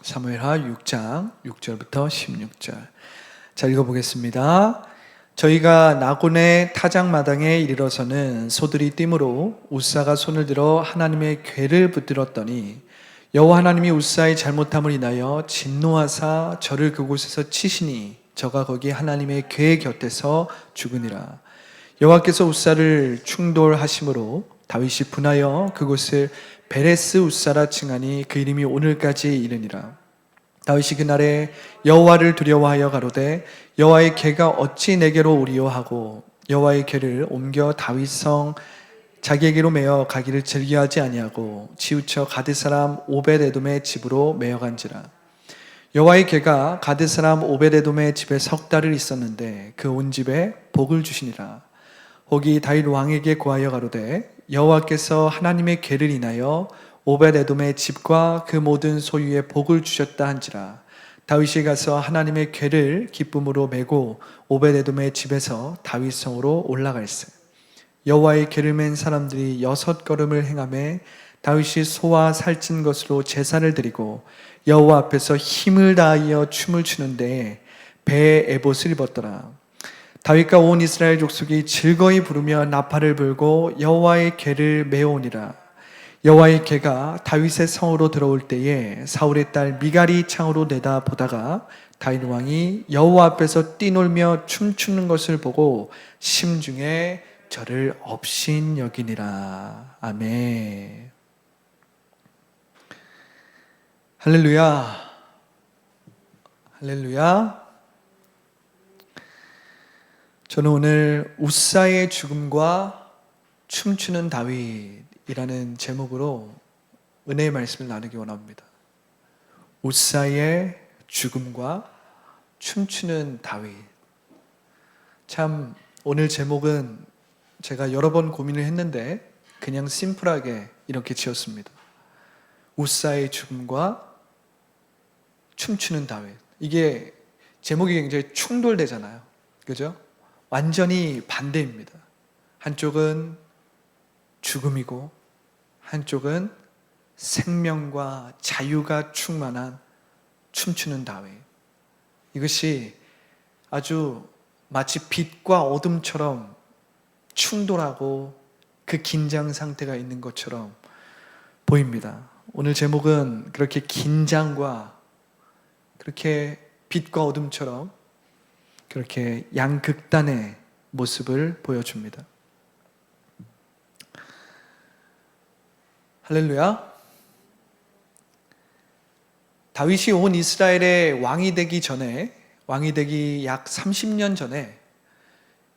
사무엘하 6장 6절부터 16절. 자, 읽어보겠습니다. 저희가 나곤의 타작마당에 이르러서는 소들이 뛰므로 웃사가 손을 들어 하나님의 궤를 붙들었더니 여호와 하나님이 웃사의 잘못함을 인하여 진노하사 저를 그곳에서 치시니 저가 거기 하나님의 궤 곁에서 죽으니라. 여호와께서 웃사를 충돌하심으로 다윗이 분하여 그곳을 베레스 웃사라 칭하니 그 이름이 오늘까지 이르니라. 다윗이 그날에 여호와를 두려워하여 가로되 여호와의 궤가 어찌 내게로 오리요 하고 여호와의 궤를 옮겨 다윗성 자기에게로 메어 가기를 즐겨하지 아니하고 치우쳐 가드 사람 오벳에돔의 집으로 메어간지라. 여호와의 궤가 가드 사람 오벳에돔의 집에 석 달을 있었는데 그 온 집에 복을 주시니라. 혹이 다윗 왕에게 고하여 가로되 여호와께서 하나님의 궤를 인하여 오벳에돔의 집과 그 모든 소유에 복을 주셨다 한지라. 다윗이 가서 하나님의 궤를 기쁨으로 메고 오벳에돔의 집에서 다윗성으로 올라갈세. 여호와의 궤를 맨 사람들이 6걸음을 행하매 다윗이 소와 살찐 것으로 제사를 드리고 여호와 앞에서 힘을 다하여 춤을 추는데 배에 에봇을 입었더라. 다윗과 온 이스라엘 족속이 즐거이 부르며 나팔을 불고 여호와의 궤를 메어오니라. 여호와의 궤가 다윗의 성으로 들어올 때에 사울의 딸 미갈이 창으로 내다보다가 다윗 왕이 여호와 앞에서 뛰놀며 춤추는 것을 보고 심중에 저를 업신여기니라. 아멘. 할렐루야. 할렐루야. 저는 오늘 웃사의 죽음과 춤추는 다윗이라는 제목으로 은혜의 말씀을 나누기 원합니다. 웃사의 죽음과 춤추는 다윗. 참 오늘 제목은 제가 여러 번 고민을 했는데 그냥 심플하게 이렇게 지었습니다. 웃사의 죽음과 춤추는 다윗. 이게 제목이 굉장히 충돌되잖아요. 그죠? 완전히 반대입니다. 한쪽은 죽음이고 한쪽은 생명과 자유가 충만한 춤추는 다윗. 이것이 아주 마치 빛과 어둠처럼 충돌하고 그 긴장 상태가 있는 것처럼 보입니다. 오늘 제목은 그렇게 긴장과 그렇게 빛과 어둠처럼 그렇게 양극단의 모습을 보여줍니다. 할렐루야. 다윗이 온 이스라엘의 왕이 되기 전에, 왕이 되기 약 30년 전에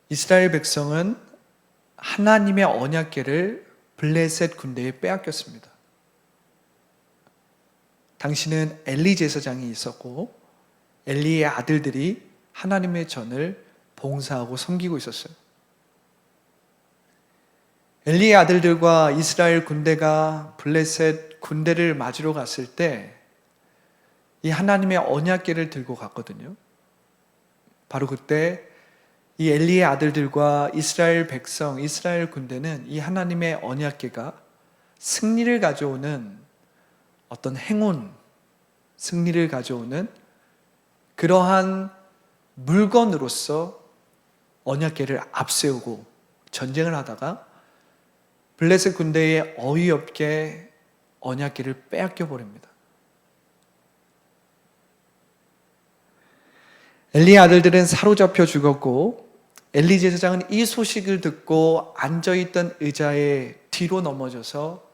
이스라엘 백성은 하나님의 언약궤를 블레셋 군대에 빼앗겼습니다. 당시는 엘리 제사장이 있었고 엘리의 아들들이 하나님의 전을 봉사하고 섬기고 있었어요. 엘리의 아들들과 이스라엘 군대가 블레셋 군대를 맞으러 갔을 때 이 하나님의 언약궤를 들고 갔거든요. 바로 그때 이 엘리의 아들들과 이스라엘 백성, 이스라엘 군대는 이 하나님의 언약궤가 승리를 가져오는 어떤 행운, 승리를 가져오는 그러한 물건으로서 언약궤를 앞세우고 전쟁을 하다가 블레셋 군대에 어이없게 언약궤를 빼앗겨 버립니다. 엘리의 아들들은 사로잡혀 죽었고 엘리 제사장은 이 소식을 듣고 앉아있던 의자에 뒤로 넘어져서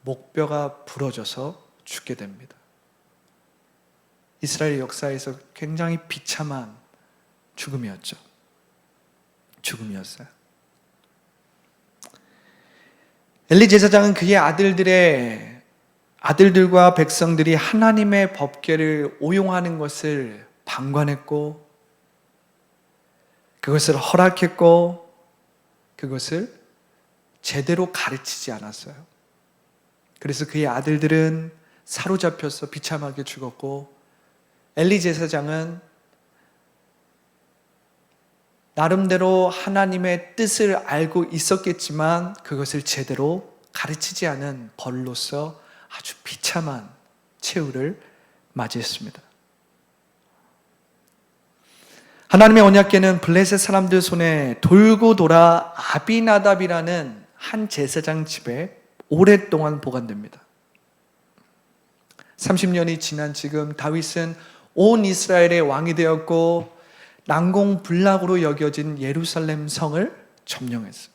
목뼈가 부러져서 죽게 됩니다. 이스라엘 역사에서 굉장히 비참한 죽음이었죠. 죽음이었어요. 엘리 제사장은 그의 아들들과 백성들이 하나님의 법궤를 오용하는 것을 방관했고 그것을 허락했고 그것을 제대로 가르치지 않았어요. 그래서 그의 아들들은 사로잡혀서 비참하게 죽었고 엘리 제사장은 나름대로 하나님의 뜻을 알고 있었겠지만 그것을 제대로 가르치지 않은 벌로서 아주 비참한 최후를 맞이했습니다. 하나님의 언약궤는 블레셋 사람들 손에 돌고 돌아 아비나답이라는 한 제사장 집에 오랫동안 보관됩니다. 30년이 지난 지금 다윗은 온 이스라엘의 왕이 되었고 난공불락으로 여겨진 예루살렘 성을 점령했어요.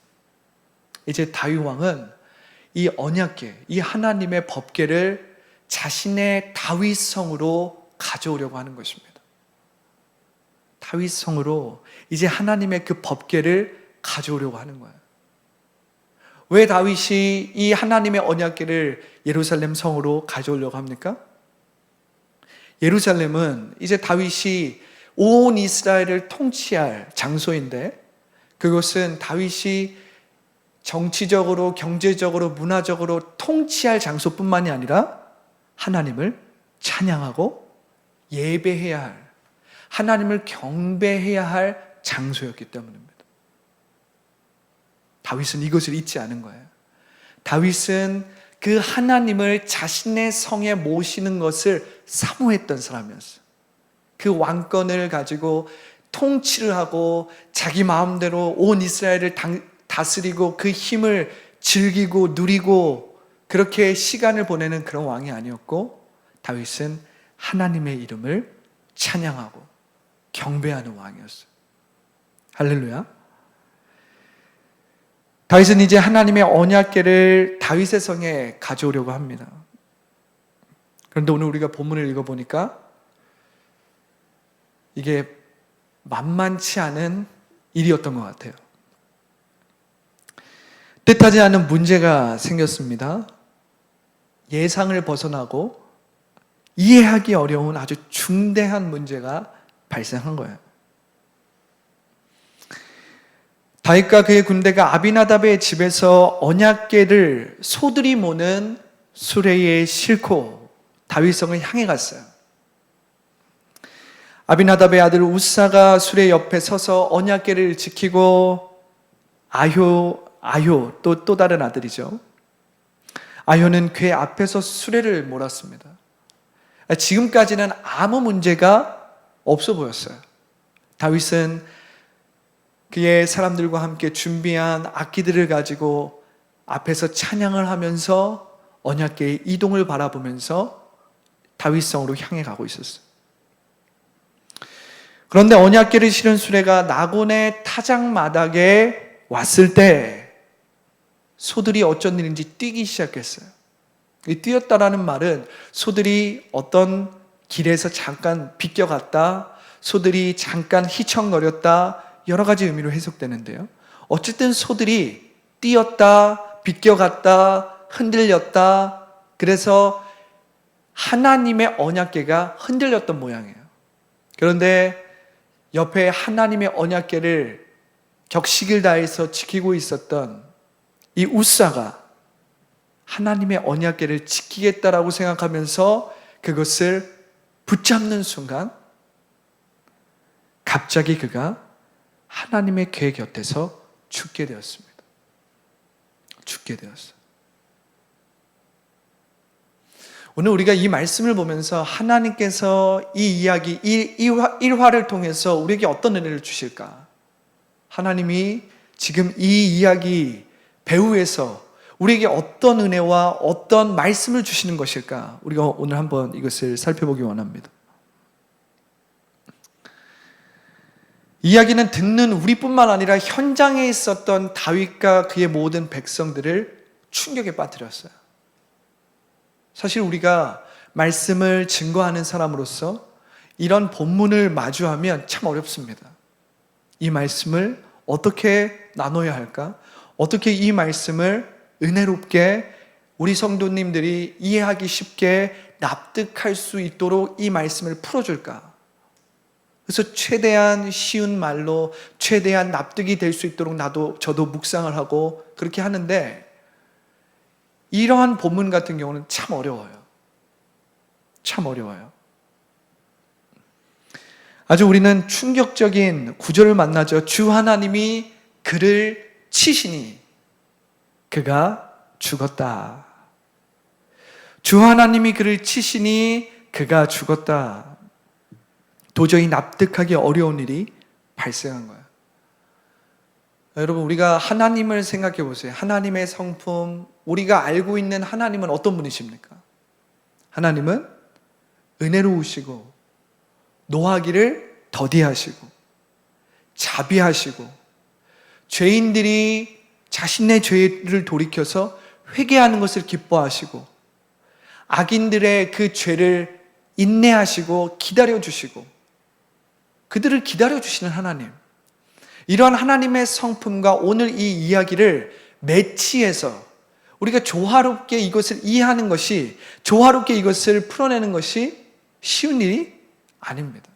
이제 다윗 왕은 이 언약궤, 이 하나님의 법궤를 자신의 다윗 성으로 가져오려고 하는 것입니다. 다윗 성으로 이제 하나님의 그 법궤를 가져오려고 하는 거예요. 왜 다윗이 이 하나님의 언약궤를 예루살렘 성으로 가져오려고 합니까? 예루살렘은 이제 다윗이 온 이스라엘을 통치할 장소인데, 그것은 다윗이 정치적으로, 경제적으로, 문화적으로 통치할 장소뿐만이 아니라 하나님을 찬양하고 예배해야 할, 하나님을 경배해야 할 장소였기 때문입니다. 다윗은 이것을 잊지 않은 거예요. 다윗은 그 하나님을 자신의 성에 모시는 것을 사모했던 사람이었어요. 그 왕권을 가지고 통치를 하고 자기 마음대로 온 이스라엘을 다스리고 그 힘을 즐기고 누리고 그렇게 시간을 보내는 그런 왕이 아니었고, 다윗은 하나님의 이름을 찬양하고 경배하는 왕이었어요. 할렐루야. 다윗은 이제 하나님의 언약궤를 다윗의 성에 가져오려고 합니다. 그런데 오늘 우리가 본문을 읽어보니까 이게 만만치 않은 일이었던 것 같아요. 뜻하지 않은 문제가 생겼습니다. 예상을 벗어나고 이해하기 어려운 아주 중대한 문제가 발생한 거예요. 다윗과 그의 군대가 아비나답의 집에서 언약궤를 소들이 모는 수레에 싣고 다윗성을 향해 갔어요. 아비나답의 아들 우사가 수레 옆에 서서 언약궤를 지키고 아효 또 다른 아들이죠. 아효는 궤 앞에서 수레를 몰았습니다. 지금까지는 아무 문제가 없어 보였어요. 다윗은 그의 사람들과 함께 준비한 악기들을 가지고 앞에서 찬양을 하면서 언약궤의 이동을 바라보면서 다윗성으로 향해 가고 있었어요. 그런데 언약궤를 실은 수레가 나곤의 타작마당에 왔을 때 소들이 어쩐 일인지 뛰기 시작했어요. 이 뛰었다라는 말은 소들이 어떤 길에서 잠깐 비껴갔다, 소들이 잠깐 휘청거렸다, 여러 가지 의미로 해석되는데요. 어쨌든 소들이 뛰었다, 비껴갔다, 흔들렸다. 그래서 하나님의 언약궤가 흔들렸던 모양이에요. 그런데 옆에 하나님의 언약궤를 격식을 다해서 지키고 있었던 이 우사가 하나님의 언약궤를 지키겠다라고 생각하면서 그것을 붙잡는 순간 갑자기 그가 하나님의 궤 곁에서 죽게 되었습니다. 죽게 되었어요. 오늘 우리가 이 말씀을 보면서 하나님께서 이 이야기, 일화를 통해서 우리에게 어떤 은혜를 주실까? 하나님이 지금 이 이야기 배후에서 우리에게 어떤 은혜와 어떤 말씀을 주시는 것일까? 우리가 오늘 한번 이것을 살펴보기 원합니다. 이야기는 듣는 우리뿐만 아니라 현장에 있었던 다윗과 그의 모든 백성들을 충격에 빠뜨렸어요. 사실 우리가 말씀을 증거하는 사람으로서 이런 본문을 마주하면 참 어렵습니다. 이 말씀을 어떻게 나눠야 할까? 어떻게 이 말씀을 은혜롭게 우리 성도님들이 이해하기 쉽게 납득할 수 있도록 이 말씀을 풀어줄까? 그래서 최대한 쉬운 말로 최대한 납득이 될 수 있도록 저도 묵상을 하고 그렇게 하는데, 이러한 본문 같은 경우는 참 어려워요. 참 어려워요. 아주 우리는 충격적인 구절을 만나죠. 주 하나님이 그를 치시니 그가 죽었다. 주 하나님이 그를 치시니 그가 죽었다. 도저히 납득하기 어려운 일이 발생한 거예요. 여러분, 우리가 하나님을 생각해 보세요. 하나님의 성품, 우리가 알고 있는 하나님은 어떤 분이십니까? 하나님은 은혜로우시고 노하기를 더디하시고 자비하시고 죄인들이 자신의 죄를 돌이켜서 회개하는 것을 기뻐하시고 악인들의 그 죄를 인내하시고 기다려주시고 그들을 기다려주시는 하나님, 이러한 하나님의 성품과 오늘 이 이야기를 매치해서 우리가 조화롭게 이것을 이해하는 것이, 조화롭게 이것을 풀어내는 것이 쉬운 일이 아닙니다.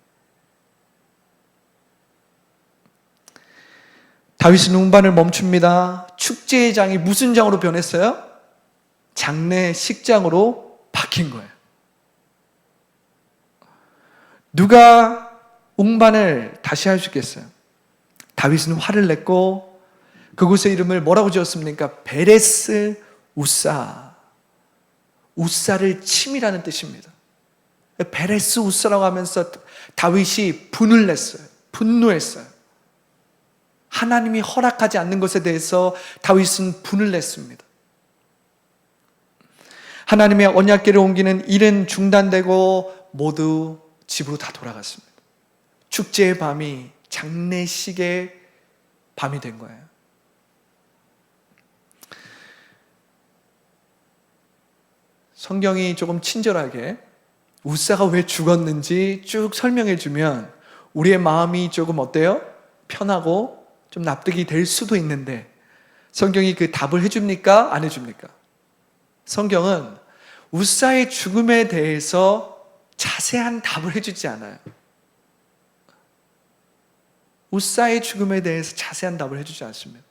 다윗은 운반을 멈춥니다. 축제의 장이 무슨 장으로 변했어요? 장례식장으로 바뀐 거예요. 누가 운반을 다시 할 수 있겠어요? 다윗은 화를 냈고 그곳의 이름을 뭐라고 지었습니까? 베레스 우사. 우사를 침이라는 뜻입니다. 베레스 우사라고 하면서 다윗이 분을 냈어요. 분노했어요. 하나님이 허락하지 않는 것에 대해서 다윗은 분을 냈습니다. 하나님의 언약궤를 옮기는 일은 중단되고 모두 집으로 다 돌아갔습니다. 축제의 밤이 장례식의 밤이 된 거예요. 성경이 조금 친절하게 우사가 왜 죽었는지 쭉 설명해 주면 우리의 마음이 조금 어때요? 편하고 좀 납득이 될 수도 있는데 성경이 그 답을 해줍니까? 안 해줍니까? 성경은 우사의 죽음에 대해서 자세한 답을 해주지 않아요. 우사의 죽음에 대해서 자세한 답을 해주지 않습니다.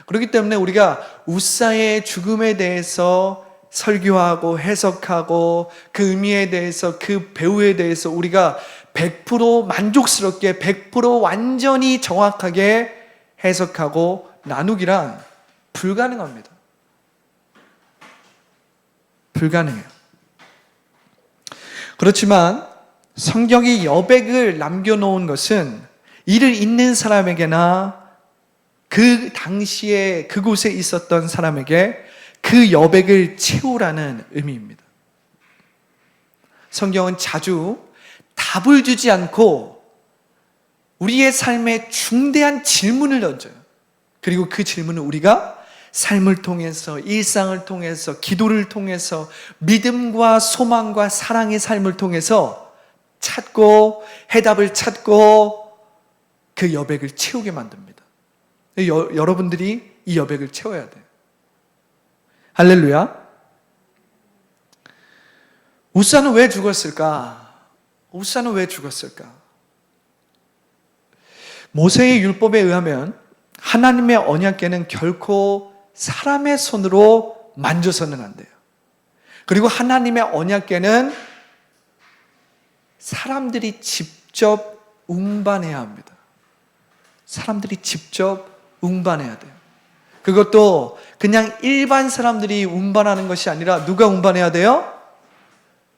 그렇기 때문에 우리가 우사의 죽음에 대해서 설교하고 해석하고 그 의미에 대해서, 그 배우에 대해서 우리가 100% 만족스럽게 100% 완전히 정확하게 해석하고 나누기란 불가능합니다. 불가능해요. 그렇지만 성경이 여백을 남겨놓은 것은 이를 읽는 사람에게나 그 당시에 그곳에 있었던 사람에게 그 여백을 채우라는 의미입니다. 성경은 자주 답을 주지 않고 우리의 삶에 중대한 질문을 던져요. 그리고 그 질문을 우리가 삶을 통해서, 일상을 통해서, 기도를 통해서, 믿음과 소망과 사랑의 삶을 통해서 찾고 해답을 찾고 그 여백을 채우게 만듭니다. 여러분들이 이 여백을 채워야 돼요. 할렐루야. 우사는 왜 죽었을까? 우사는 왜 죽었을까? 모세의 율법에 의하면 하나님의 언약궤는 결코 사람의 손으로 만져서는 안 돼요. 그리고 하나님의 언약궤는 사람들이 직접 운반해야 합니다. 사람들이 직접 운반해야 돼요. 그것도 그냥 일반 사람들이 운반하는 것이 아니라 누가 운반해야 돼요?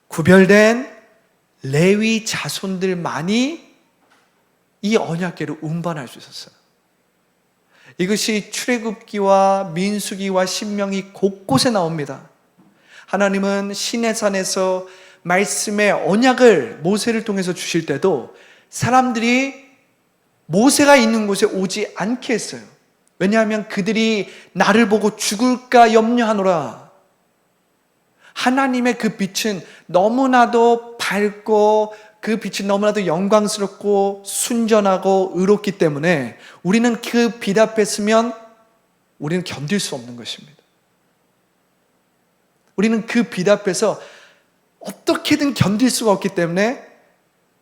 구별된 레위 자손들만이 이 언약궤를 운반할 수 있었어요. 이것이 출애굽기와 민수기와 신명기 곳곳에 나옵니다. 하나님은 시내산에서 말씀의 언약을 모세를 통해서 주실 때도 사람들이 모세가 있는 곳에 오지 않게 했어요. 왜냐하면 그들이 나를 보고 죽을까 염려하노라. 하나님의 그 빛은 너무나도 밝고 그 빛은 너무나도 영광스럽고 순전하고 의롭기 때문에 우리는 그 빛 앞에 서면 우리는 견딜 수 없는 것입니다. 우리는 그 빛 앞에서 어떻게든 견딜 수가 없기 때문에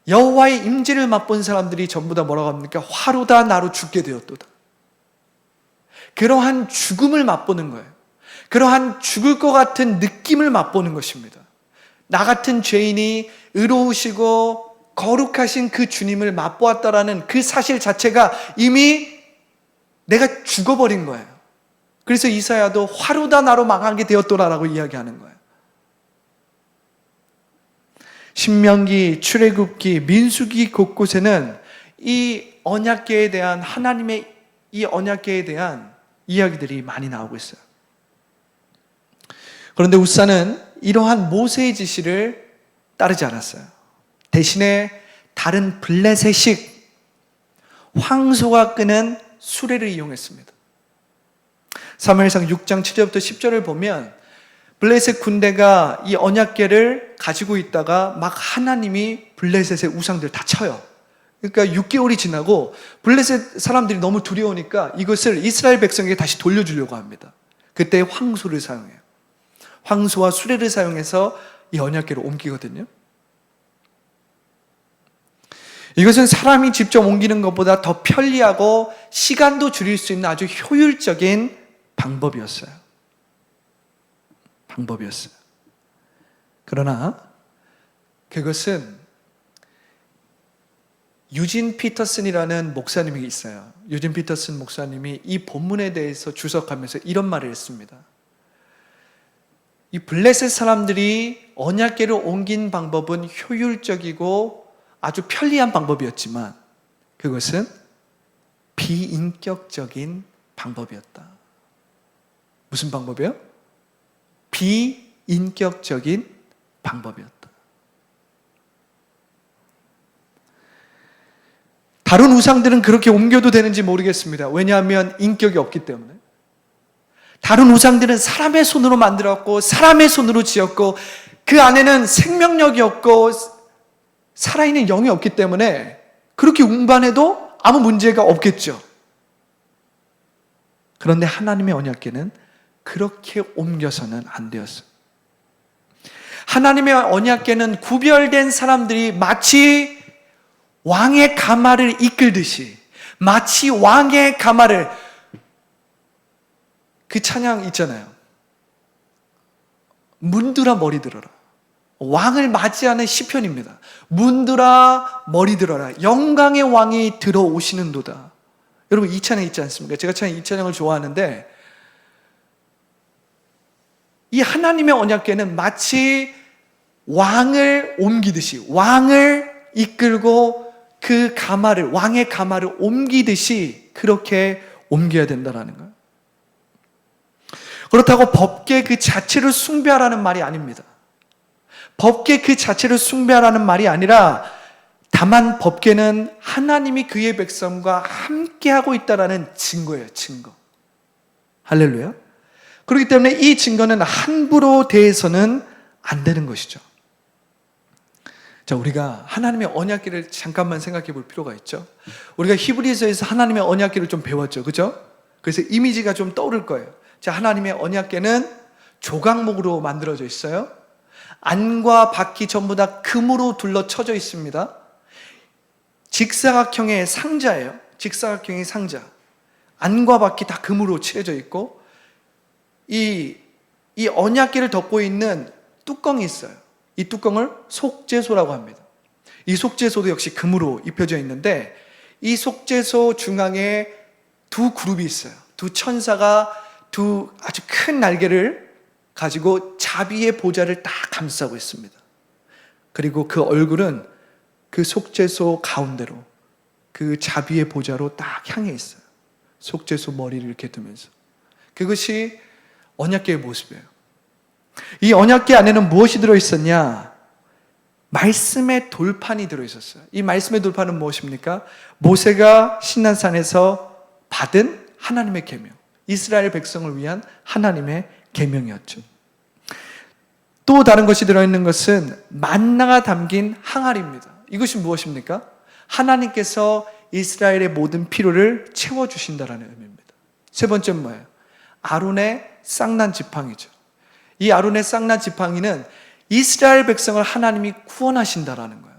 여호와의 임재를 맛본 사람들이 전부 다 뭐라고 합니까? 화로다 나로 죽게 되었도다. 그러한 죽음을 맛보는 거예요. 그러한 죽을 것 같은 느낌을 맛보는 것입니다. 나 같은 죄인이 의로우시고 거룩하신 그 주님을 맛보았다라는 그 사실 자체가 이미 내가 죽어버린 거예요. 그래서 이사야도 화로다 나로 망하게 되었더라라고 이야기하는 거예요. 신명기, 출애굽기, 민수기 곳곳에는 이 언약궤에 대한 하나님의 이 언약궤에 대한 이야기들이 많이 나오고 있어요. 그런데 우사는 이러한 모세의 지시를 따르지 않았어요. 대신에 다른 블레셋식 황소가 끄는 수레를 이용했습니다. 사무엘상 6장 7절부터 10절을 보면 블레셋 군대가 이 언약궤를 가지고 있다가 막 하나님이 블레셋의 우상들을 다 쳐요. 그러니까 6개월이 지나고 블레셋 사람들이 너무 두려우니까 이것을 이스라엘 백성에게 다시 돌려주려고 합니다. 그때 황소를 사용해요. 황소와 수레를 사용해서 이 언약궤를 옮기거든요. 이것은 사람이 직접 옮기는 것보다 더 편리하고 시간도 줄일 수 있는 아주 효율적인 방법이었어요. 그러나 그것은 유진 피터슨이라는 목사님이 있어요. 유진 피터슨 목사님이 이 본문에 대해서 주석하면서 이런 말을 했습니다. 이 블레셋 사람들이 언약궤를 옮긴 방법은 효율적이고 아주 편리한 방법이었지만 그것은 비인격적인 방법이었다. 무슨 방법이요? 비인격적인 방법이었다. 다른 우상들은 그렇게 옮겨도 되는지 모르겠습니다. 왜냐하면 인격이 없기 때문에. 다른 우상들은 사람의 손으로 만들었고 사람의 손으로 지었고 그 안에는 생명력이 없고 살아있는 영이 없기 때문에 그렇게 운반해도 아무 문제가 없겠죠. 그런데 하나님의 언약궤는 그렇게 옮겨서는 안 되었어요. 하나님의 언약궤는 구별된 사람들이 마치 왕의 가마를 이끌듯이, 마치 왕의 가마를, 그 찬양 있잖아요. 문드라 머리 들어라. 왕을 맞이하는 시편입니다. 문드라 머리 들어라. 영광의 왕이 들어오시는도다. 여러분 이 찬양 있지 않습니까? 제가 참 이 찬양을 좋아하는데 이 하나님의 언약궤는 마치 왕을 옮기듯이, 왕을 이끌고 그 가마를, 왕의 가마를 옮기듯이 그렇게 옮겨야 된다는 거예요. 그렇다고 법궤 그 자체를 숭배하라는 말이 아닙니다. 법궤 그 자체를 숭배하라는 말이 아니라 다만 법궤는 하나님이 그의 백성과 함께하고 있다는 증거예요. 증거. 할렐루야. 그렇기 때문에 이 증거는 함부로 대해서는 안 되는 것이죠. 자, 우리가 하나님의 언약궤를 잠깐만 생각해 볼 필요가 있죠. 우리가 히브리서에서 하나님의 언약궤를 좀 배웠죠. 그죠? 그래서 이미지가 좀 떠오를 거예요. 자, 하나님의 언약궤는 조각목으로 만들어져 있어요. 안과 바퀴 전부 다 금으로 둘러쳐져 있습니다. 직사각형의 상자예요. 직사각형의 상자. 안과 바퀴 다 금으로 칠해져 있고 이 언약궤를 덮고 있는 뚜껑이 있어요. 이 뚜껑을 속죄소라고 합니다. 이 속죄소도 역시 금으로 입혀져 있는데 이 속죄소 중앙에 두 그룹이 있어요. 두 천사가 두 아주 큰 날개를 가지고 자비의 보좌를 딱 감싸고 있습니다. 그리고 그 얼굴은 그 속죄소 가운데로 그 자비의 보좌로 딱 향해 있어요. 속죄소 머리를 이렇게 두면서. 그것이 언약궤의 모습이에요. 이 언약궤 안에는 무엇이 들어있었냐? 말씀의 돌판이 들어있었어요. 이 말씀의 돌판은 무엇입니까? 모세가 신난산에서 받은 하나님의 계명, 이스라엘 백성을 위한 하나님의 계명이었죠. 또 다른 것이 들어있는 것은 만나가 담긴 항아리입니다. 이것이 무엇입니까? 하나님께서 이스라엘의 모든 필요를 채워주신다는 의미입니다. 세 번째는 뭐예요? 아론의 쌍난 지팡이죠. 이 아론의 쌍난 지팡이는 이스라엘 백성을 하나님이 구원하신다라는 거예요.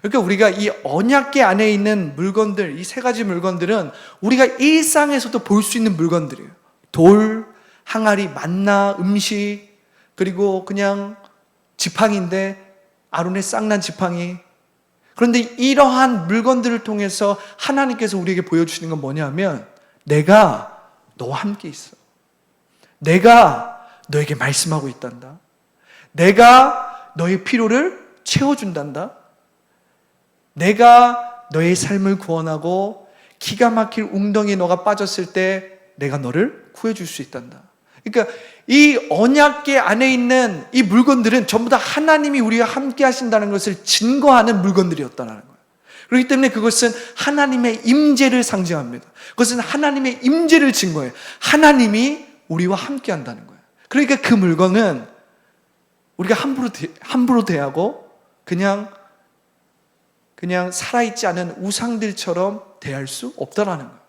그러니까 우리가 이 언약궤 안에 있는 물건들, 이 세 가지 물건들은 우리가 일상에서도 볼 수 있는 물건들이에요. 돌, 항아리, 만나, 음식, 그리고 그냥 지팡이인데 아론의 쌍난 지팡이. 그런데 이러한 물건들을 통해서 하나님께서 우리에게 보여주시는 건 뭐냐면 내가 너와 함께 있어. 내가 너에게 말씀하고 있단다. 내가 너의 필요를 채워준단다. 내가 너의 삶을 구원하고 기가 막힐 웅덩이에 너가 빠졌을 때 내가 너를 구해줄 수 있단다. 그러니까 이 언약궤 안에 있는 이 물건들은 전부 다 하나님이 우리와 함께 하신다는 것을 증거하는 물건들이었다는 거예요. 그렇기 때문에 그것은 하나님의 임재를 상징합니다. 그것은 하나님의 임재를 증거해요. 하나님이 우리와 함께 한다는 거예요. 그러니까 그 물건은 우리가 함부로 대하고 그냥 살아있지 않은 우상들처럼 대할 수 없다라는 거예요.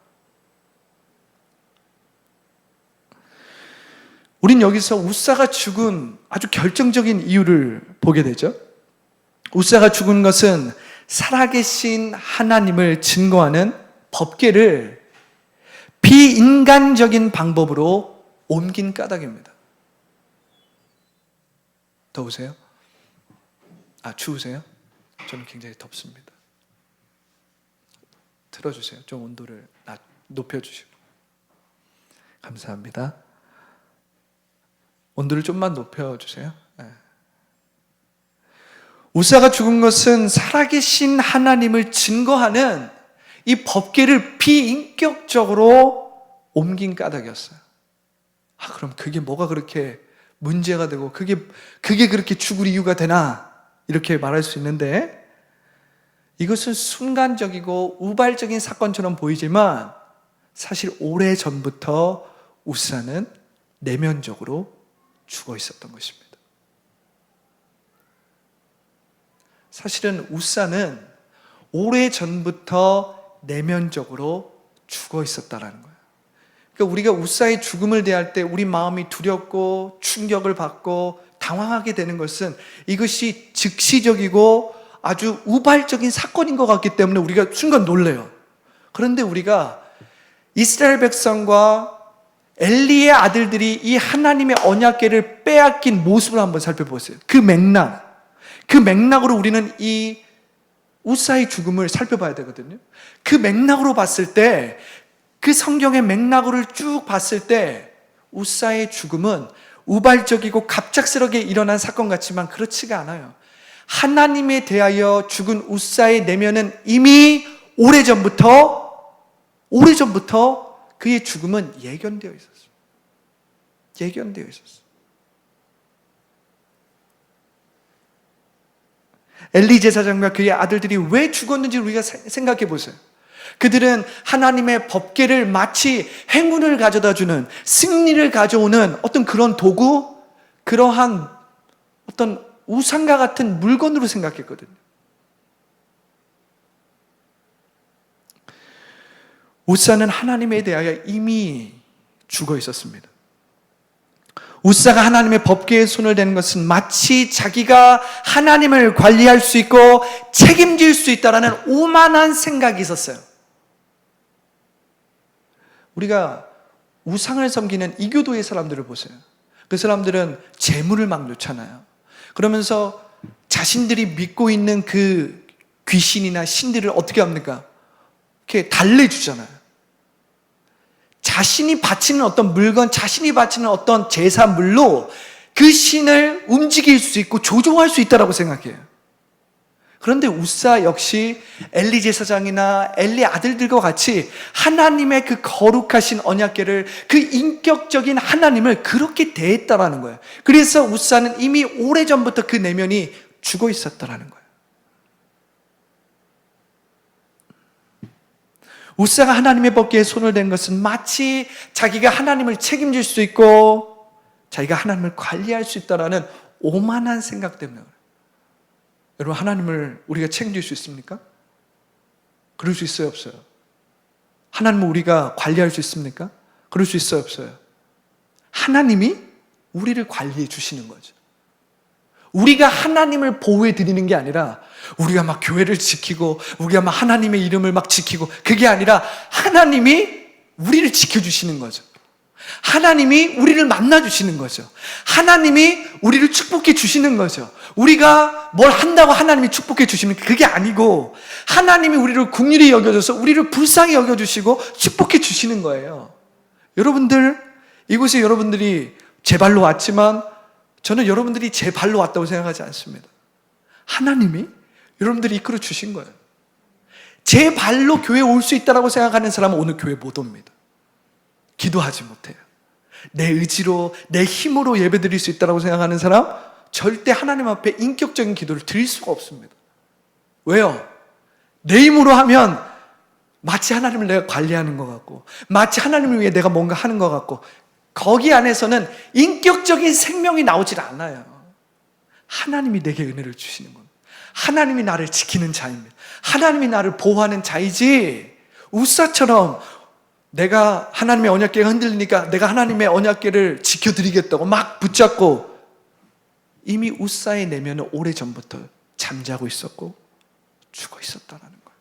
우린 여기서 우사가 죽은 아주 결정적인 이유를 보게 되죠. 우사가 죽은 것은 살아계신 하나님을 증거하는 법궤를 비인간적인 방법으로 옮긴 까닭입니다. 더우세요? 추우세요? 저는 굉장히 덥습니다. 틀어주세요. 좀 온도를 높여주시고. 감사합니다. 온도를 좀만 높여주세요. 네. 우사가 죽은 것은 살아계신 하나님을 증거하는 이 법궤를 비인격적으로 옮긴 까닭이었어요. 그럼 그게 뭐가 그렇게 문제가 되고 그게 그렇게 죽을 이유가 되나? 이렇게 말할 수 있는데, 이것은 순간적이고 우발적인 사건처럼 보이지만 사실 오래전부터 우사는 내면적으로 죽어 있었던 것입니다. 사실은 우사는 오래전부터 내면적으로 죽어 있었다는 거예요. 그러니까 우리가 우사의 죽음을 대할 때 우리 마음이 두렵고 충격을 받고 당황하게 되는 것은 이것이 즉시적이고 아주 우발적인 사건인 것 같기 때문에 우리가 순간 놀래요. 그런데 우리가 이스라엘 백성과 엘리의 아들들이 이 하나님의 언약궤를 빼앗긴 모습을 한번 살펴보세요. 그 맥락으로 우리는 이 우사의 죽음을 살펴봐야 되거든요. 그 맥락으로 봤을 때, 그 성경의 맥락으로 쭉 봤을 때 우사의 죽음은 우발적이고 갑작스럽게 일어난 사건 같지만 그렇지가 않아요. 하나님에 대하여 죽은 우사의 내면은 이미 오래전부터 그의 죽음은 예견되어 있었어요. 예견되어 있었어요. 엘리 제사장과 그의 아들들이 왜 죽었는지 우리가 생각해 보세요. 그들은 하나님의 법궤를 마치 행운을 가져다 주는, 승리를 가져오는 어떤 그런 도구, 그러한 어떤 우상과 같은 물건으로 생각했거든요. 우사는 하나님에 대하여 이미 죽어 있었습니다. 우사가 하나님의 법궤에 손을 대는 것은 마치 자기가 하나님을 관리할 수 있고 책임질 수 있다라는 오만한 생각이 있었어요. 우리가 우상을 섬기는 이교도의 사람들을 보세요. 그 사람들은 재물을 막 놓잖아요. 그러면서 자신들이 믿고 있는 그 귀신이나 신들을 어떻게 합니까? 이렇게 달래주잖아요. 자신이 바치는 어떤 물건, 자신이 바치는 어떤 제사물로 그 신을 움직일 수 있고 조종할 수 있다고 생각해요. 그런데 우사 역시 엘리 제사장이나 엘리 아들들과 같이 하나님의 그 거룩하신 언약궤를, 그 인격적인 하나님을 그렇게 대했다라는 거예요. 그래서 우사는 이미 오래전부터 그 내면이 죽어 있었다라는 거예요. 우사가 하나님의 법궤에 손을 댄 것은 마치 자기가 하나님을 책임질 수 있고 자기가 하나님을 관리할 수 있다라는 오만한 생각 때문에 그래요. 여러분, 하나님을 우리가 책임질 수 있습니까? 그럴 수 있어요, 없어요? 하나님을 우리가 관리할 수 있습니까? 그럴 수 있어요, 없어요? 하나님이 우리를 관리해 주시는 거죠. 우리가 하나님을 보호해 드리는 게 아니라 우리가 막 교회를 지키고 우리가 막 하나님의 이름을 막 지키고, 그게 아니라 하나님이 우리를 지켜주시는 거죠. 하나님이 우리를 만나주시는 거죠. 하나님이 우리를 축복해 주시는 거죠. 우리가 뭘 한다고 하나님이 축복해 주십니까? 그게 아니고 하나님이 우리를 긍휼히 여겨줘서 우리를 불쌍히 여겨주시고 축복해 주시는 거예요. 여러분들, 이곳에 여러분들이 제 발로 왔지만 저는 여러분들이 제 발로 왔다고 생각하지 않습니다. 하나님이 여러분들이 이끌어 주신 거예요. 제 발로 교회에 올 수 있다고 생각하는 사람은 오늘 교회 못 옵니다. 기도하지 못해요. 내 의지로, 내 힘으로 예배 드릴 수 있다고 생각하는 사람 절대 하나님 앞에 인격적인 기도를 드릴 수가 없습니다. 왜요? 내 힘으로 하면 마치 하나님을 내가 관리하는 것 같고, 마치 하나님을 위해 내가 뭔가 하는 것 같고, 거기 안에서는 인격적인 생명이 나오질 않아요. 하나님이 내게 은혜를 주시는 겁니다. 하나님이 나를 지키는 자입니다. 하나님이 나를 보호하는 자이지, 우사처럼 내가 하나님의 언약궤가 흔들리니까 내가 하나님의 언약궤를 지켜드리겠다고 막 붙잡고, 이미 우사의 내면은 오래전부터 잠자고 있었고 죽어 있었다는 거예요.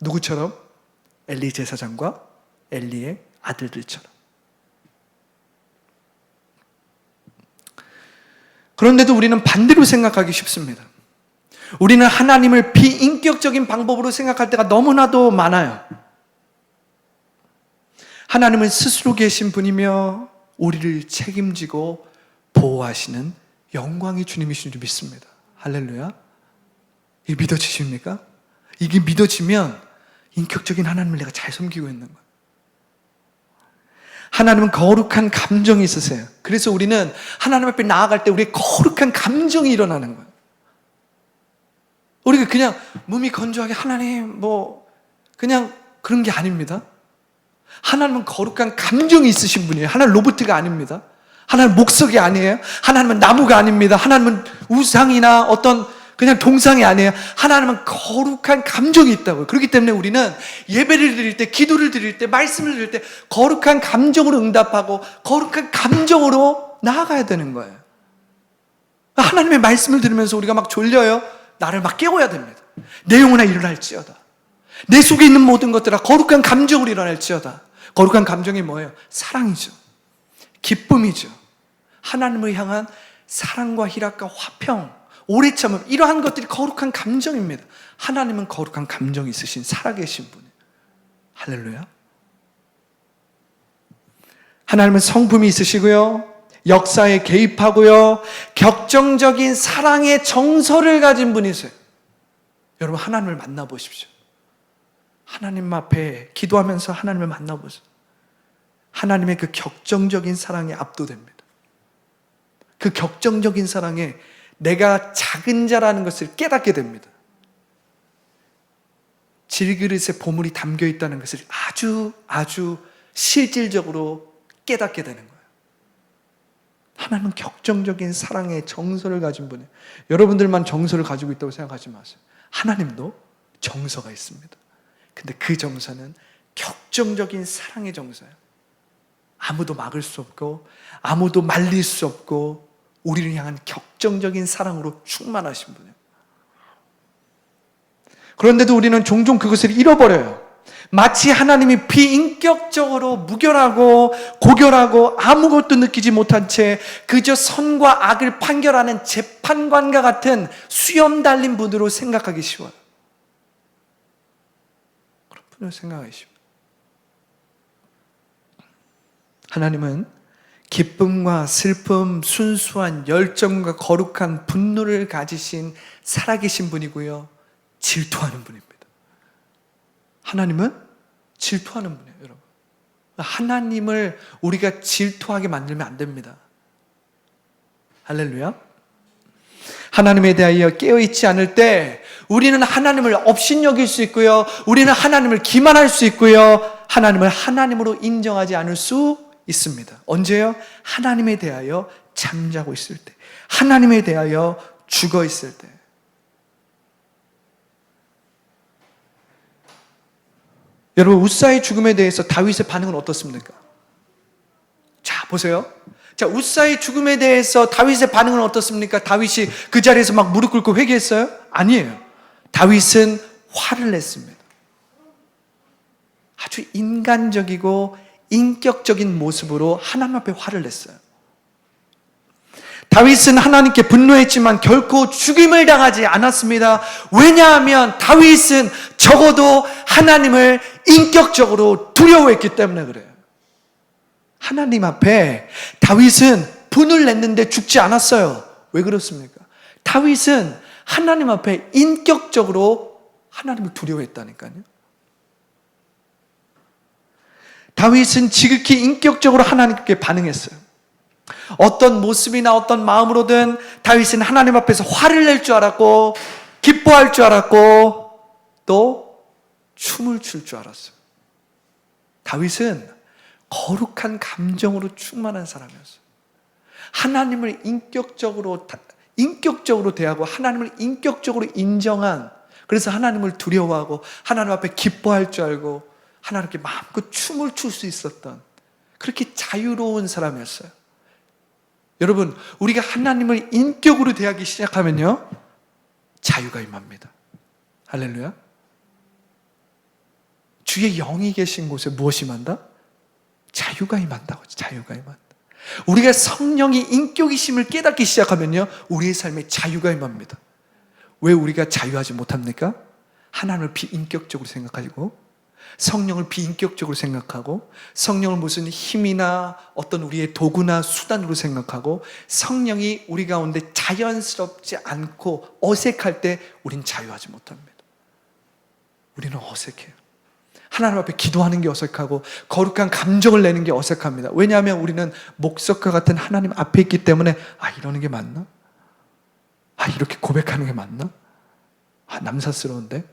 누구처럼? 엘리 제사장과 엘리의 아들들처럼. 그런데도 우리는 반대로 생각하기 쉽습니다. 우리는 하나님을 비인격적인 방법으로 생각할 때가 너무나도 많아요. 하나님은 스스로 계신 분이며 우리를 책임지고 보호하시는 영광의 주님이신 줄 믿습니다. 할렐루야. 이게 믿어지십니까? 이게 믿어지면 인격적인 하나님을 내가 잘 섬기고 있는 거예요. 하나님은 거룩한 감정이 있으세요. 그래서 우리는 하나님 앞에 나아갈 때 우리의 거룩한 감정이 일어나는 거예요. 우리가 그냥 몸이 건조하게 하나님 그냥 그런 게 아닙니다. 하나님은 거룩한 감정이 있으신 분이에요. 하나님 로봇가 아닙니다. 하나님 목석이 아니에요. 하나님은 나무가 아닙니다. 하나님은 우상이나 어떤 그냥 동상이 아니에요. 하나님은 거룩한 감정이 있다고요. 그렇기 때문에 우리는 예배를 드릴 때, 기도를 드릴 때, 말씀을 드릴 때 거룩한 감정으로 응답하고 거룩한 감정으로 나아가야 되는 거예요. 하나님의 말씀을 들으면서 우리가 막 졸려요. 나를 막 깨워야 됩니다. 내 영혼아 일어날지어다. 내 속에 있는 모든 것들아 거룩한 감정으로 일어날지어다. 거룩한 감정이 뭐예요? 사랑이죠. 기쁨이죠. 하나님을 향한 사랑과 희락과 화평, 오래 참음, 이러한 것들이 거룩한 감정입니다. 하나님은 거룩한 감정이 있으신 살아계신 분이에요. 할렐루야. 하나님은 성품이 있으시고요, 역사에 개입하고요, 격정적인 사랑의 정서를 가진 분이세요. 여러분 하나님을 만나보십시오. 하나님 앞에 기도하면서 하나님을 만나보세요. 하나님의 그 격정적인 사랑에 압도됩니다. 그 격정적인 사랑에 내가 작은 자라는 것을 깨닫게 됩니다. 질그릇에 보물이 담겨 있다는 것을 아주 실질적으로 깨닫게 되는 거예요. 하나님은 격정적인 사랑의 정서를 가진 분이에요. 여러분들만 정서를 가지고 있다고 생각하지 마세요. 하나님도 정서가 있습니다. 근데 그 정서는 격정적인 사랑의 정서예요. 아무도 막을 수 없고 아무도 말릴 수 없고 우리를 향한 격정적인 사랑으로 충만하신 분이에요. 그런데도 우리는 종종 그것을 잃어버려요. 마치 하나님이 비인격적으로 무결하고 고결하고 아무것도 느끼지 못한 채 그저 선과 악을 판결하는 재판관과 같은 수염 달린 분으로 생각하기 쉬워요. 그런 분으로 생각하기 쉬워요. 하나님은 기쁨과 슬픔, 순수한 열정과 거룩한 분노를 가지신 살아계신 분이고요, 질투하는 분입니다. 하나님은 질투하는 분이에요, 여러분. 하나님을 우리가 질투하게 만들면 안 됩니다. 할렐루야. 하나님에 대하여 깨어있지 않을 때 우리는 하나님을 업신여길 수 있고요, 우리는 하나님을 기만할 수 있고요, 하나님을 하나님으로 인정하지 않을 수 있습니다. 언제요? 하나님에 대하여 잠자고 있을 때, 하나님에 대하여 죽어 있을 때. 여러분, 우사의 죽음에 대해서 다윗의 반응은 어떻습니까? 자, 보세요. 자, 우사의 죽음에 대해서 다윗의 반응은 어떻습니까? 다윗이 그 자리에서 막 무릎 꿇고 회개했어요? 아니에요. 다윗은 화를 냈습니다. 아주 인간적이고 인격적인 모습으로 하나님 앞에 화를 냈어요. 다윗은 하나님께 분노했지만 결코 죽임을 당하지 않았습니다. 왜냐하면 다윗은 적어도 하나님을 인격적으로 두려워했기 때문에 그래요. 하나님 앞에 다윗은 분을 냈는데 죽지 않았어요. 왜 그렇습니까? 다윗은 하나님 앞에 인격적으로 하나님을 두려워했다니까요. 다윗은 지극히 인격적으로 하나님께 반응했어요. 어떤 모습이나 어떤 마음으로든 다윗은 하나님 앞에서 화를 낼 줄 알았고, 기뻐할 줄 알았고, 또 춤을 출 줄 알았어요. 다윗은 거룩한 감정으로 충만한 사람이었어요. 하나님을 인격적으로 대하고 하나님을 인격적으로 인정한, 그래서 하나님을 두려워하고 하나님 앞에 기뻐할 줄 알고 하나님께 마음껏 춤을 출 수 있었던, 그렇게 자유로운 사람이었어요. 여러분, 우리가 하나님을 인격으로 대하기 시작하면요, 자유가 임합니다. 할렐루야. 주의 영이 계신 곳에 무엇이 임한다? 자유가 임한다고. 자유가 임한다. 우리가 성령이 인격이심을 깨닫기 시작하면요, 우리의 삶에 자유가 임합니다. 왜 우리가 자유하지 못합니까? 하나님을 비인격적으로 생각하고, 성령을 비인격적으로 생각하고, 성령을 무슨 힘이나 어떤 우리의 도구나 수단으로 생각하고, 성령이 우리 가운데 자연스럽지 않고 어색할 때 우린 자유하지 못합니다. 우리는 어색해요. 하나님 앞에 기도하는 게 어색하고 거룩한 감정을 내는 게 어색합니다. 왜냐하면 우리는 목석과 같은 하나님 앞에 있기 때문에, 이러는 게 맞나? 이렇게 고백하는 게 맞나? 남사스러운데?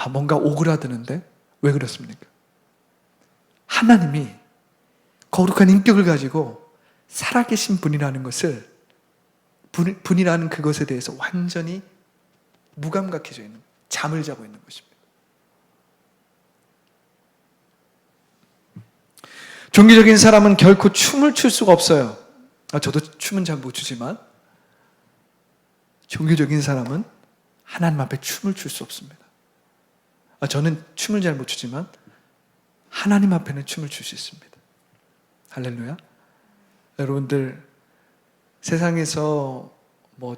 뭔가 오그라드는데? 왜 그렇습니까? 하나님이 거룩한 인격을 가지고 살아계신 분이라는 것을, 분이라는 그것에 대해서 완전히 무감각해져 있는, 잠을 자고 있는 것입니다. 종교적인 사람은 결코 춤을 출 수가 없어요. 저도 춤은 잘 못 추지만, 종교적인 사람은 하나님 앞에 춤을 출 수 없습니다. 저는 춤을 잘 못 추지만 하나님 앞에는 춤을 출 수 있습니다. 할렐루야. 여러분들, 세상에서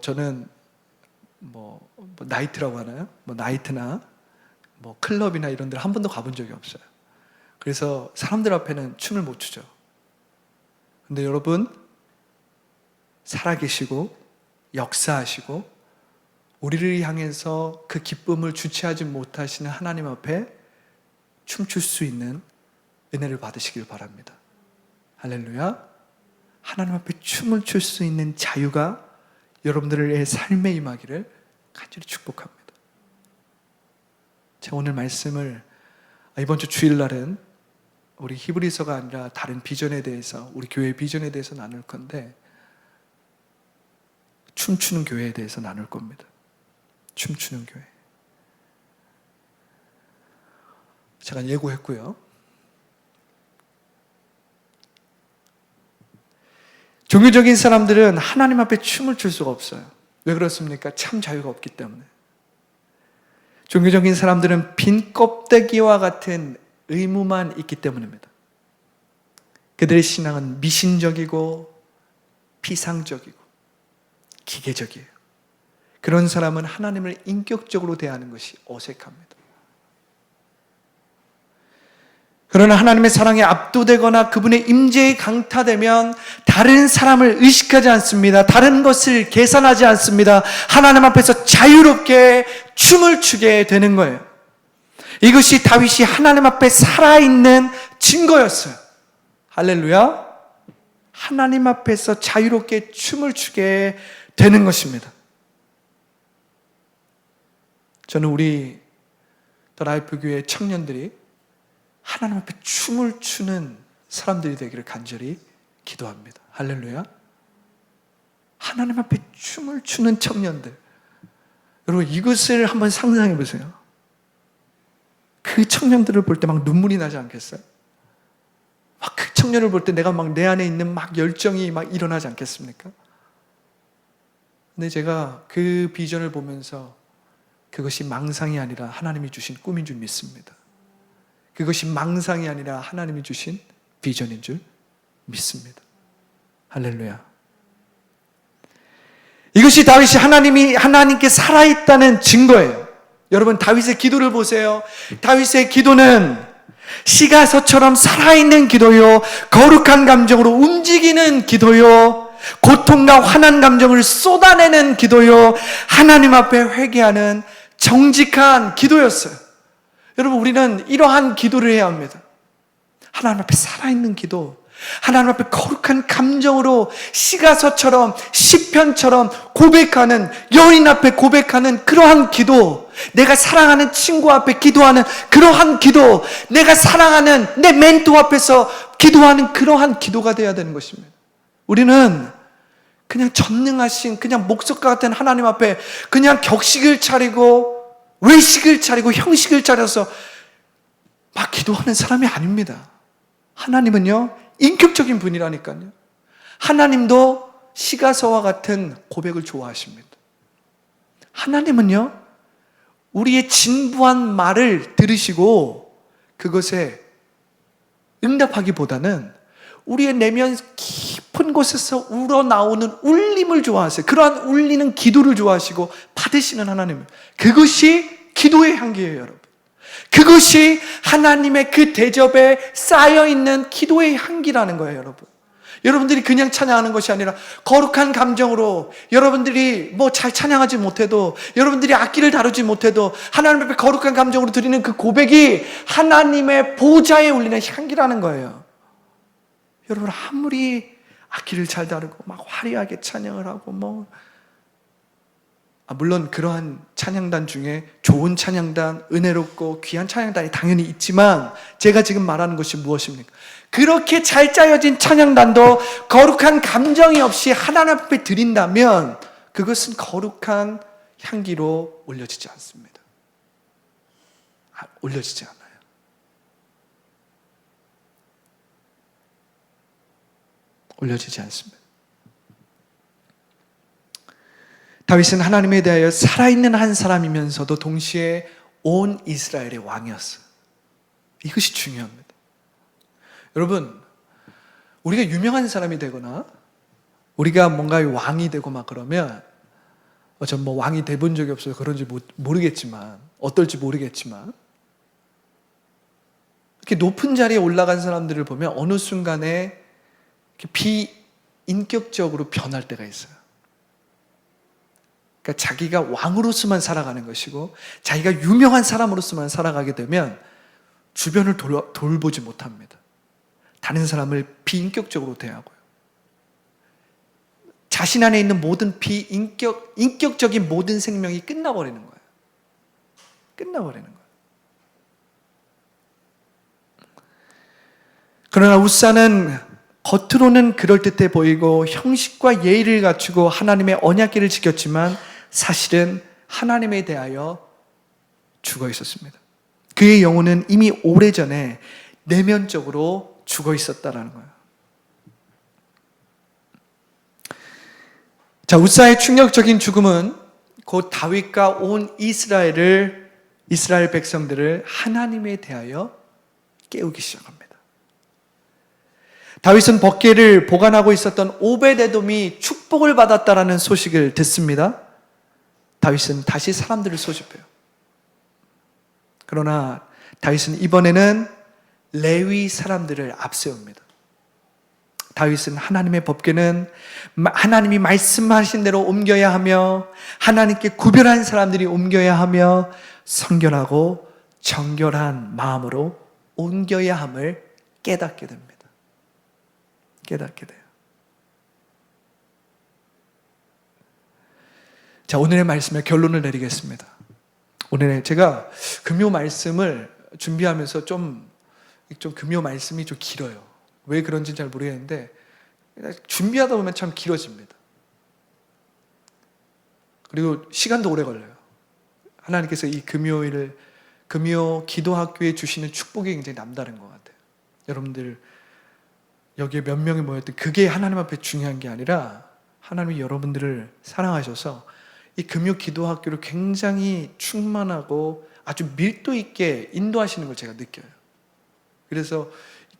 저는 나이트라고 하나요? 나이트나 클럽이나 이런 데를 한 번도 가본 적이 없어요. 그래서 사람들 앞에는 춤을 못 추죠. 근데 여러분, 살아계시고 역사하시고 우리를 향해서 그 기쁨을 주체하지 못하시는 하나님 앞에 춤출 수 있는 은혜를 받으시길 바랍니다. 할렐루야. 하나님 앞에 춤을 출 수 있는 자유가 여러분들의 삶에 임하기를 간절히 축복합니다. 제가 오늘 말씀을, 이번 주 주일날은 우리 히브리서가 아니라 다른 비전에 대해서, 우리 교회의 비전에 대해서 나눌 건데, 춤추는 교회에 대해서 나눌 겁니다. 춤추는 교회. 제가 예고했고요. 종교적인 사람들은 하나님 앞에 춤을 출 수가 없어요. 왜 그렇습니까? 참 자유가 없기 때문에. 종교적인 사람들은 빈 껍데기와 같은 의무만 있기 때문입니다. 그들의 신앙은 미신적이고 피상적이고 기계적이에요. 그런 사람은 하나님을 인격적으로 대하는 것이 어색합니다. 그러나 하나님의 사랑에 압도되거나 그분의 임재에 강타되면 다른 사람을 의식하지 않습니다. 다른 것을 계산하지 않습니다. 하나님 앞에서 자유롭게 춤을 추게 되는 거예요. 이것이 다윗이 하나님 앞에 살아있는 증거였어요. 할렐루야. 하나님 앞에서 자유롭게 춤을 추게 되는 것입니다. 저는 우리 더 라이프 교회 청년들이 하나님 앞에 춤을 추는 사람들이 되기를 간절히 기도합니다. 할렐루야. 하나님 앞에 춤을 추는 청년들. 여러분, 이것을 한번 상상해 보세요. 그 청년들을 볼 때 막 눈물이 나지 않겠어요? 막 그 청년을 볼 때 내가 막 내 안에 있는 막 열정이 막 일어나지 않겠습니까? 근데 제가 그 비전을 보면서 그것이 망상이 아니라 하나님이 주신 꿈인 줄 믿습니다. 그것이 망상이 아니라 하나님이 주신 비전인 줄 믿습니다. 할렐루야. 이것이 다윗이 하나님께 살아있다는 증거예요. 여러분, 다윗의 기도를 보세요. 다윗의 기도는 시가서처럼 살아있는 기도요, 거룩한 감정으로 움직이는 기도요, 고통과 화난 감정을 쏟아내는 기도요, 하나님 앞에 회개하는 정직한 기도였어요. 여러분, 우리는 이러한 기도를 해야 합니다. 하나님 앞에 살아있는 기도, 하나님 앞에 거룩한 감정으로 시가서처럼 시편처럼 고백하는, 여인 앞에 고백하는 그러한 기도, 내가 사랑하는 친구 앞에 기도하는 그러한 기도, 내가 사랑하는 내 멘토 앞에서 기도하는 그러한 기도가 되어야 되는 것입니다. 우리는 그냥 전능하신, 그냥 목석과 같은 하나님 앞에 그냥 격식을 차리고 외식을 차리고 형식을 차려서 막 기도하는 사람이 아닙니다. 하나님은요, 인격적인 분이라니까요. 하나님도 시가서와 같은 고백을 좋아하십니다. 하나님은요, 우리의 진부한 말을 들으시고 그것에 응답하기보다는 우리의 내면 깊은 곳에서 우러나오는 울림을 좋아하세요. 그러한 울리는 기도를 좋아하시고 받으시는 하나님, 그것이 기도의 향기예요, 여러분. 그것이 하나님의 그 대접에 쌓여있는 기도의 향기라는 거예요, 여러분. 여러분들이 그냥 찬양하는 것이 아니라 거룩한 감정으로, 여러분들이 뭐 잘 찬양하지 못해도, 여러분들이 악기를 다루지 못해도 하나님 앞에 거룩한 감정으로 드리는 그 고백이 하나님의 보좌에 울리는 향기라는 거예요. 여러분, 아무리 악기를 잘 다루고 막 화려하게 찬양을 하고 물론 그러한 찬양단 중에 좋은 찬양단, 은혜롭고 귀한 찬양단이 당연히 있지만, 제가 지금 말하는 것이 무엇입니까? 그렇게 잘 짜여진 찬양단도 거룩한 감정이 없이 하나님 앞에 드린다면 그것은 거룩한 향기로 올려지지 않습니다. 올려지지 않아요. 올려지지 않습니다. 다윗은 하나님에 대하여 살아있는 한 사람이면서도 동시에 온 이스라엘의 왕이었어요. 이것이 중요합니다. 여러분, 우리가 유명한 사람이 되거나 우리가 뭔가 왕이 되고 막 그러면, 전 왕이 돼본 적이 없어서 그런지 모르겠지만, 어떨지 모르겠지만, 이렇게 높은 자리에 올라간 사람들을 보면 어느 순간에 비인격적으로 변할 때가 있어요. 그러니까 자기가 왕으로서만 살아가는 것이고 자기가 유명한 사람으로서만 살아가게 되면 주변을 돌보지 못합니다. 다른 사람을 비인격적으로 대하고요. 자신 안에 있는 모든 인격적인 모든 생명이 끝나버리는 거예요. 끝나버리는 거예요. 그러나 우사는 겉으로는 그럴듯해 보이고 형식과 예의를 갖추고 하나님의 언약궤를 지켰지만 사실은 하나님에 대하여 죽어 있었습니다. 그의 영혼은 이미 오래전에 내면적으로 죽어 있었다라는 거예요. 자, 우사의 충격적인 죽음은 곧 다윗과 온 이스라엘 백성들을 하나님에 대하여 깨우기 시작합니다. 다윗은 법궤를 보관하고 있었던 오벳에돔이 축복을 받았다라는 소식을 듣습니다. 다윗은 다시 사람들을 소집해요. 그러나 다윗은 이번에는 레위 사람들을 앞세웁니다. 다윗은 하나님의 법궤는 하나님이 말씀하신 대로 옮겨야 하며 하나님께 구별한 사람들이 옮겨야 하며 성결하고 정결한 마음으로 옮겨야 함을 깨닫게 됩니다. 깨닫게 돼요. 자, 오늘의 말씀의 결론을 내리겠습니다. 오늘 제가 금요 말씀을 준비하면서 좀 금요 말씀이 좀 길어요. 왜 그런지는 잘 모르겠는데 준비하다 보면 참 길어집니다. 그리고 시간도 오래 걸려요. 하나님께서 이 금요 기도학교에 주시는 축복이 굉장히 남다른 것 같아요. 여러분들 여기에 몇 명이 모였든 그게 하나님 앞에 중요한 게 아니라 하나님이 여러분들을 사랑하셔서 이 금요 기도학교를 굉장히 충만하고 아주 밀도 있게 인도하시는 걸 제가 느껴요. 그래서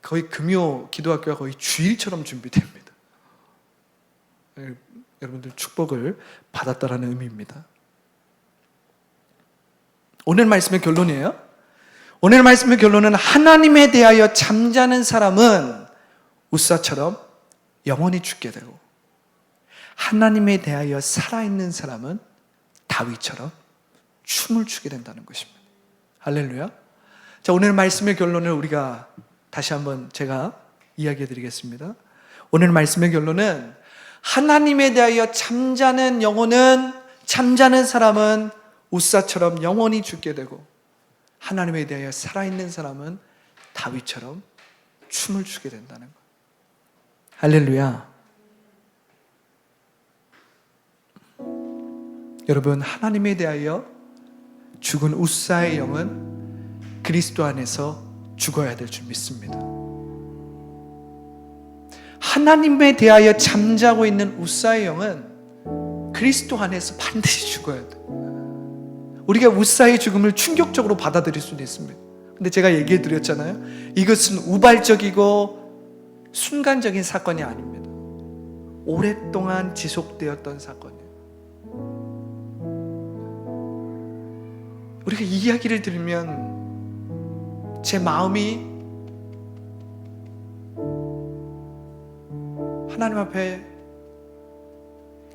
거의 금요 기도학교가 거의 주일처럼 준비됩니다. 여러분들 축복을 받았다라는 의미입니다. 오늘 말씀의 결론이에요. 오늘 말씀의 결론은 하나님에 대하여 잠자는 사람은 우사처럼 영원히 죽게 되고 하나님에 대하여 살아있는 사람은 다윗처럼 춤을 추게 된다는 것입니다. 할렐루야. 자, 오늘 말씀의 결론을 우리가 다시 한번 제가 이야기해 드리겠습니다. 오늘 말씀의 결론은 하나님에 대하여 잠자는 사람은 우사처럼 영원히 죽게 되고, 하나님에 대하여 살아있는 사람은 다윗처럼 춤을 추게 된다는 것. 할렐루야. 여러분, 하나님에 대하여 죽은 우사의 영은 그리스도 안에서 죽어야 될 줄 믿습니다. 하나님에 대하여 잠자고 있는 우사의 영은 그리스도 안에서 반드시 죽어야 돼요. 우리가 우사의 죽음을 충격적으로 받아들일 수도 있습니다. 근데 제가 얘기해 드렸잖아요. 이것은 우발적이고 순간적인 사건이 아닙니다. 오랫동안 지속되었던 사건이에요. 우리가 이 이야기를 들으면 제 마음이 하나님 앞에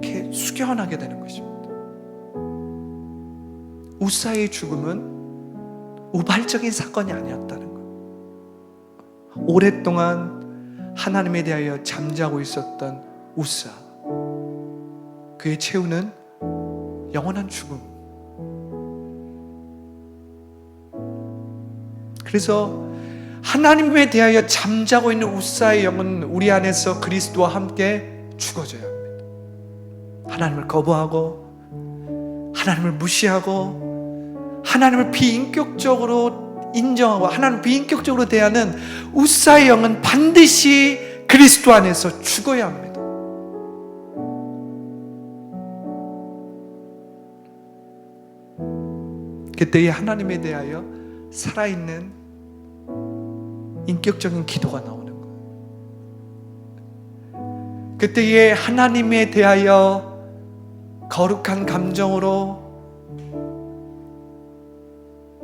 이렇게 숙연하게 되는 것입니다. 우사의 죽음은 우발적인 사건이 아니었다는 것. 오랫동안 하나님에 대하여 잠자고 있었던 우사, 그의 최후는 영원한 죽음. 그래서 하나님에 대하여 잠자고 있는 우사의 영은 우리 안에서 그리스도와 함께 죽어져야 합니다. 하나님을 거부하고, 하나님을 무시하고, 하나님을 비인격적으로 인정하고, 하나님을 비인격적으로 대하는 우사의 영은 반드시 그리스도 안에서 죽어야 합니다. 그때에 하나님에 대하여 살아있는 인격적인 기도가 나오는 거예요. 그때에 하나님에 대하여 거룩한 감정으로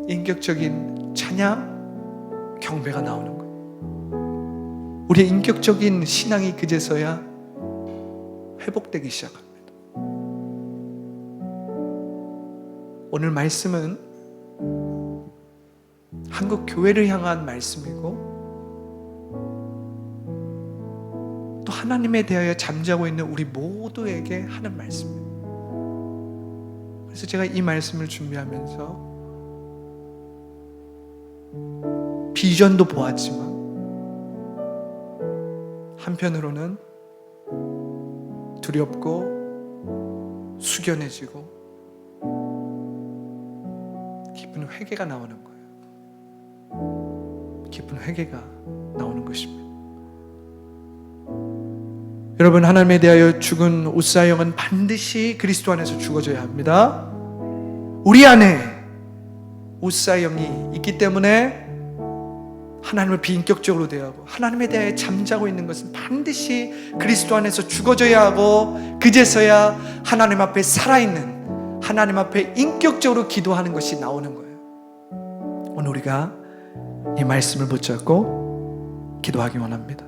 인격적인 찬양, 경배가 나오는 거예요. 우리의 인격적인 신앙이 그제서야 회복되기 시작합니다. 오늘 말씀은 한국 교회를 향한 말씀이고, 또 하나님에 대하여 잠자고 있는 우리 모두에게 하는 말씀입니다. 그래서 제가 이 말씀을 준비하면서 비전도 보았지만 한편으로는 두렵고 숙연해지고 깊은 회개가 나오는 거예요. 깊은 회개가 나오는 것입니다. 여러분, 하나님에 대하여 죽은 우사의 영은 반드시 그리스도 안에서 죽어져야 합니다. 우리 안에 우사의 영이 있기 때문에 하나님을 비인격적으로 대하고, 하나님에 대하여 잠자고 있는 것은 반드시 그리스도 안에서 죽어져야 하고, 그제서야 하나님 앞에 살아있는, 하나님 앞에 인격적으로 기도하는 것이 나오는 거예요. 오늘 우리가 이 말씀을 붙잡고 기도하기 원합니다.